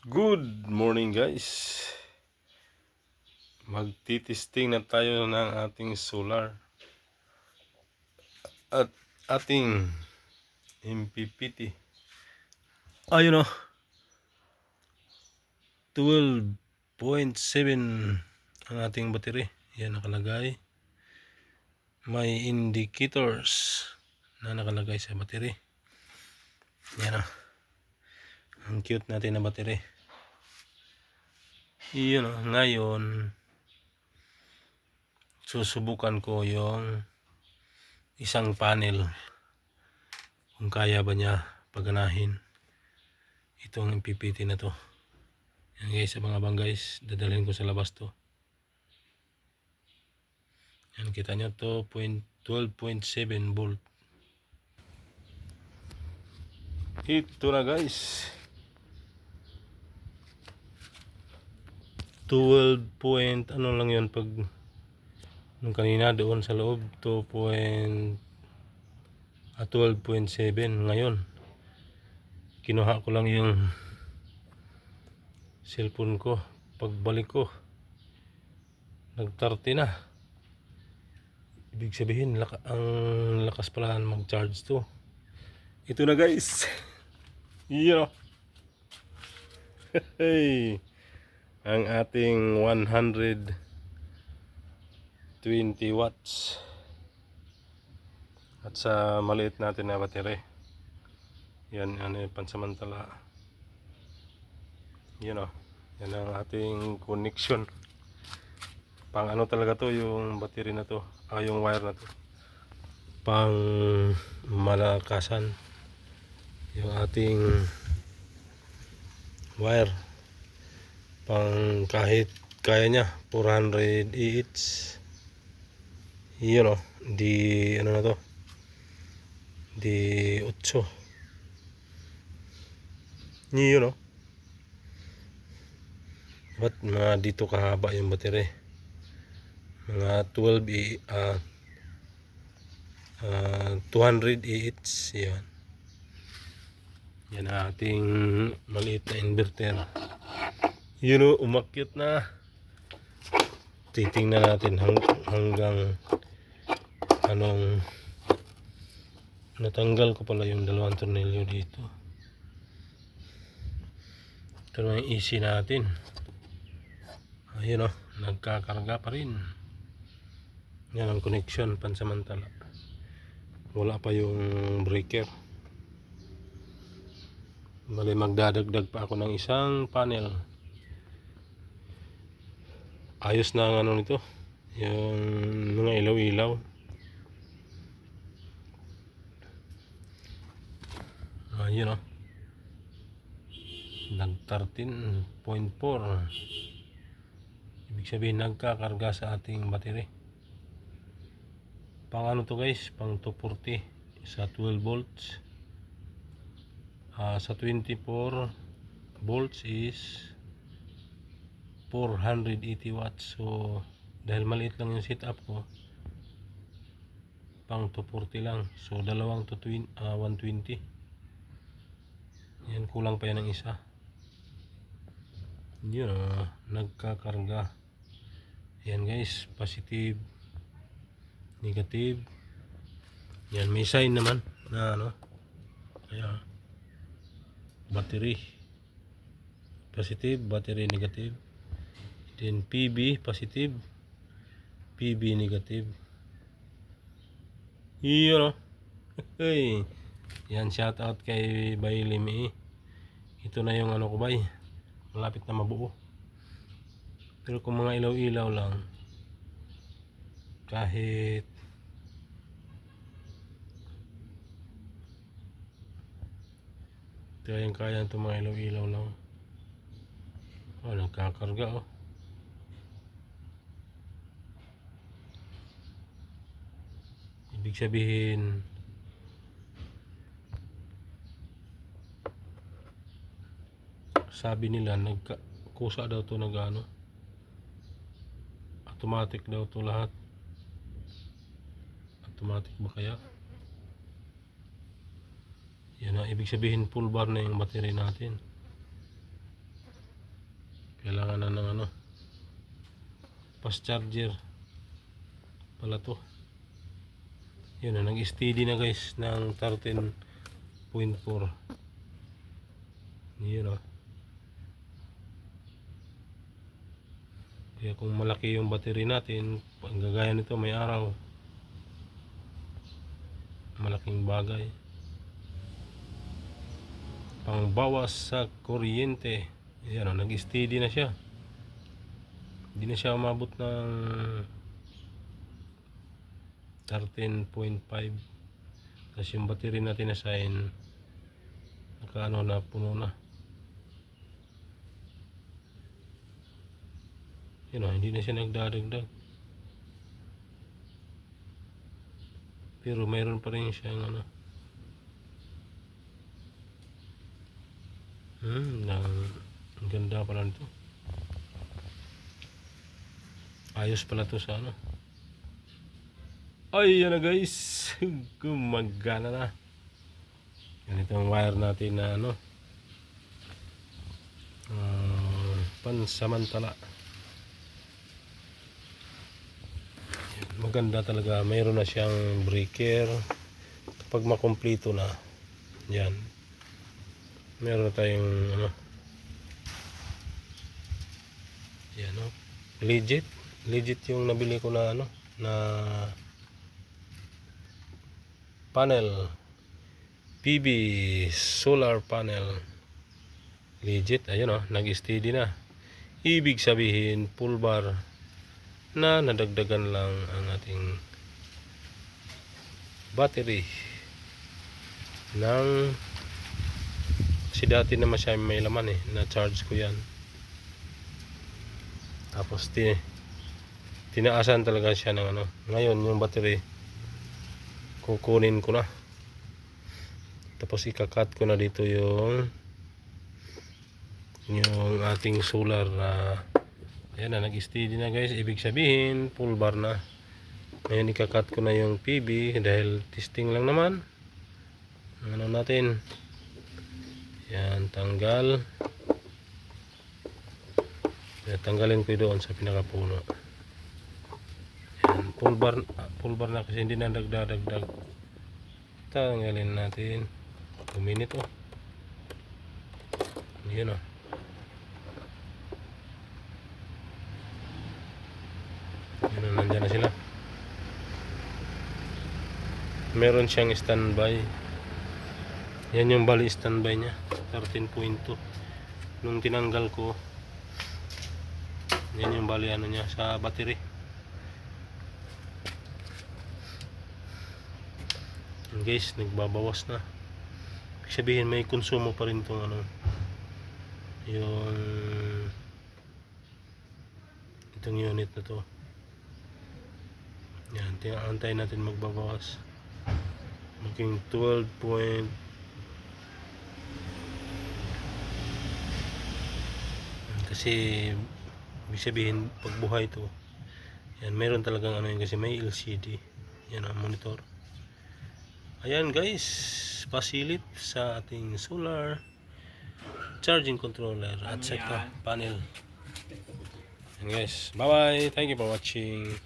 Good morning guys. Magtitesting na tayo ng ating solar at ating MPPT. Ayun o, 12.7 ang ating battery. Yan nakalagay. May indicators na nakalagay sa battery. Yan o. Ang cute natin na battery. Yun o, ngayon susubukan ko yung isang panel kung kaya ba niya paganahin itong MPPT na to. Yan guys, sa mga bang guys, dadalhin ko sa labas to. Yan, kita nyo to, 12.7 volt. Ito na guys, 12 point ano lang yun pag nung kanina doon sa loob 12.7. Ngayon kinuha ko lang yung cellphone ko, pagbalik ko nag-30 na. Ibig sabihin ang lakas pala mag-charge to. Ito na guys. You know. Hey, ang ating 120 watts at sa maliit natin na battery. Yan yung pansamantala. You know, yan ang ating connection. Pang ano talaga to yung battery na to, yung wire na to. Pang malakasan yung ating wire. Pang kahit kaya niya 400 EH. You know, di ano na to, di 8. You know, ba't mga dito kahaba yung battery, mga 200 EH. Yan ang ating maliit na inverter. You know, umakyat na. Titingnan natin hanggang anong natanggal ko pala yung dalawang tornilyo dito. Ito na yung AC natin. Ayun o, nagkakarga pa rin. Yan ang connection pansamantala. Wala pa yung breaker. Bali magdadagdag pa ako ng isang panel. Ayos na ang ano nito, yung mga ilaw-ilaw. Ayun o, nag 13.4. Ibig sabihin nagkakarga sa ating battery. Pang ano to guys, pang 240 sa 12 volts. Sa 24 volts is 480 watts. So dahil maliit lang yung setup ko, pang 240 lang. So dalawang 120. Yan, kulang pa yan ng isa. Yun, nagkakarga. Yan guys, positive, negative. Yan, may sign naman na ano, kaya battery positive, battery negative. Then PB positive, PB negative. Yun o. Hey, yan, shout out kay Bailimi. Ito na yung ano ko bay, malapit na mabuo. Pero kung mga ilaw-ilaw lang, kahit kayang-kaya itong mga ilaw-ilaw lang. Nagkakarga oh. Ibig sabihin sabi nila nagkusa daw to, nagano automatic daw to lahat. Automatic ba kaya? Yan na, ibig sabihin full bar na yung battery natin. Kailangan na ng ano, fast charger pala to. Yun na, nag-steady na guys ng 13.4. Yun o. Kaya kung malaki yung battery natin, pag gagaya nito may araw, malaking bagay. Pangbawas sa kuryente. Yan o, nag-steady na siya. Hindi na siya umabot ng 13.5. Tapos yung battery natin na sign, nakaano na, puno na. Yun o, hindi na siya nagdadagdag. Pero mayroon pa rin siyang ano. Ang ganda pala nito. Ayos pala to sa ano. Ay, yan na guys. Gumagana na. Ganito ang wire natin na ano. Pansamantala. Maganda talaga. Mayroon na siyang breaker. Kapag makumpleto na, yan, meron na tayong ano, yan o, legit yung nabili ko na ano, na panel, PV solar panel. Legit. Ayun o, nag-steady na. Ibig sabihin full bar na nadagdagan lang ang ating battery ng, kasi dati naman siya may laman na charge ko yan, tapos tinaasan talaga siya ng ano. Ngayon yung battery kukunin ko na, tapos ikakat ko na dito yung ating solar na ayan na, nag-steady na guys. Ibig sabihin full bar na. Ngayon ikakat ko na yung PV dahil testing lang naman. Ano natin, yan, tanggal. Tanggalin ko doon sa pinakapuno. Yan, full bar na kasi hindi na dagdag. Tanggalin natin. 2 minutes o. Yun o. Yun, nandyan na sila. Meron siyang standby. Yan yung bali standby niya, 13.2. Nung tinanggal ko, yan yung bali ano niya sa battery. And guys, nagbabawas na. Ibig sabihin may konsumo pa rin tong ano, yung itong unit na to. Yan, antayin natin magbabawas. Maging 12 point. Kasi ibig sabihin pagbuhay to, yan, meron talagang ano yun, kasi may LCD. Yan ang monitor. Ayan guys, pasilip sa ating solar charging controller at saka panel. And guys, bye bye, thank you for watching.